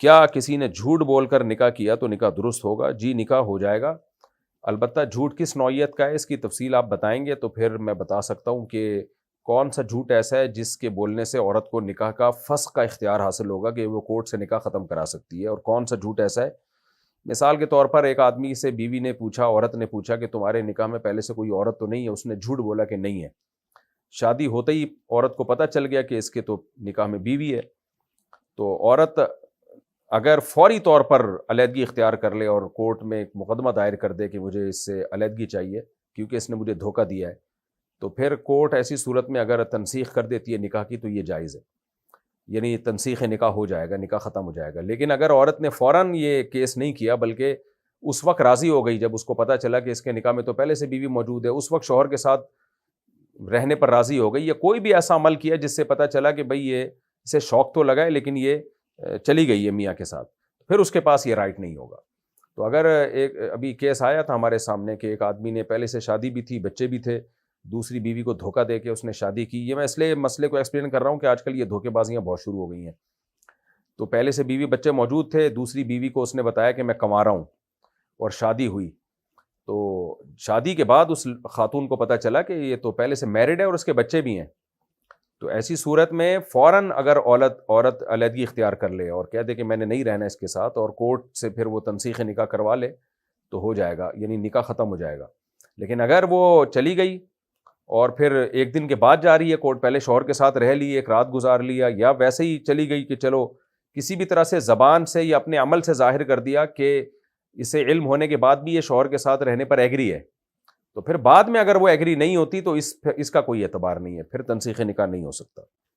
کیا کسی نے جھوٹ بول کر نکاح کیا تو نکاح درست ہوگا؟ جی نکاح ہو جائے گا، البتہ جھوٹ کس نوعیت کا ہے اس کی تفصیل آپ بتائیں گے تو پھر میں بتا سکتا ہوں کہ کون سا جھوٹ ایسا ہے جس کے بولنے سے عورت کو نکاح کا فسخ کا اختیار حاصل ہوگا کہ وہ کورٹ سے نکاح ختم کرا سکتی ہے، اور کون سا جھوٹ ایسا ہے. مثال کے طور پر ایک آدمی سے بیوی نے پوچھا، عورت نے پوچھا کہ تمہارے نکاح میں پہلے سے کوئی عورت تو نہیں ہے؟ اس نے جھوٹ بولا کہ نہیں ہے. شادی ہوتے ہی عورت کو پتہ چل گیا کہ اس کے تو نکاح میں بیوی ہے، تو عورت اگر فوری طور پر علیحدگی اختیار کر لے اور کورٹ میں ایک مقدمہ دائر کر دے کہ مجھے اس سے علیحدگی چاہیے کیونکہ اس نے مجھے دھوکہ دیا ہے، تو پھر کورٹ ایسی صورت میں اگر تنسیخ کر دیتی ہے نکاح کی تو یہ جائز ہے، یعنی تنسیخ نکاح ہو جائے گا، نکاح ختم ہو جائے گا. لیکن اگر عورت نے فوراً یہ کیس نہیں کیا بلکہ اس وقت راضی ہو گئی جب اس کو پتہ چلا کہ اس کے نکاح میں تو پہلے سے بیوی موجود ہے، اس وقت شوہر کے ساتھ رہنے پر راضی ہو گئی، یا کوئی بھی ایسا عمل کیا جس سے پتہ چلا کہ بھئی یہ اسے شوق تو لگا ہے لیکن یہ چلی گئی ہے میاں کے ساتھ، پھر اس کے پاس یہ رائٹ نہیں ہوگا. تو اگر ایک ابھی کیس آیا تھا ہمارے سامنے کہ ایک آدمی نے پہلے سے شادی بھی تھی، بچے بھی تھے، دوسری بیوی کو دھوکہ دے کے اس نے شادی کی. یہ میں اس لیے مسئلے کو ایکسپلین کر رہا ہوں کہ آج کل یہ دھوکے بازیاں بہت شروع ہو گئی ہیں. تو پہلے سے بیوی بچے موجود تھے، دوسری بیوی کو اس نے بتایا کہ میں کما رہا ہوں، اور شادی ہوئی. تو شادی کے بعد اس خاتون کو پتہ چلا کہ یہ تو پہلے سے میرڈ ہے اور اس کے بچے بھی ہیں. تو ایسی صورت میں فوراً اگر عورت علیحدگی اختیار کر لے اور کہہ دے کہ میں نے نہیں رہنا اس کے ساتھ، اور کورٹ سے پھر وہ تنسیخ نکاح کروا لے تو ہو جائے گا، یعنی نکاح ختم ہو جائے گا. لیکن اگر وہ چلی گئی اور پھر ایک دن کے بعد جا رہی ہے کورٹ، پہلے شوہر کے ساتھ رہ لی، ایک رات گزار لیا، یا ویسے ہی چلی گئی کہ چلو کسی بھی طرح سے زبان سے یا اپنے عمل سے ظاہر کر دیا کہ اسے علم ہونے کے بعد بھی یہ شوہر کے ساتھ رہنے پر ایگری ہے، تو پھر بعد میں اگر وہ ایگری نہیں ہوتی تو اس کا کوئی اعتبار نہیں ہے، پھر تنسیخ نکاح نہیں ہو سکتا.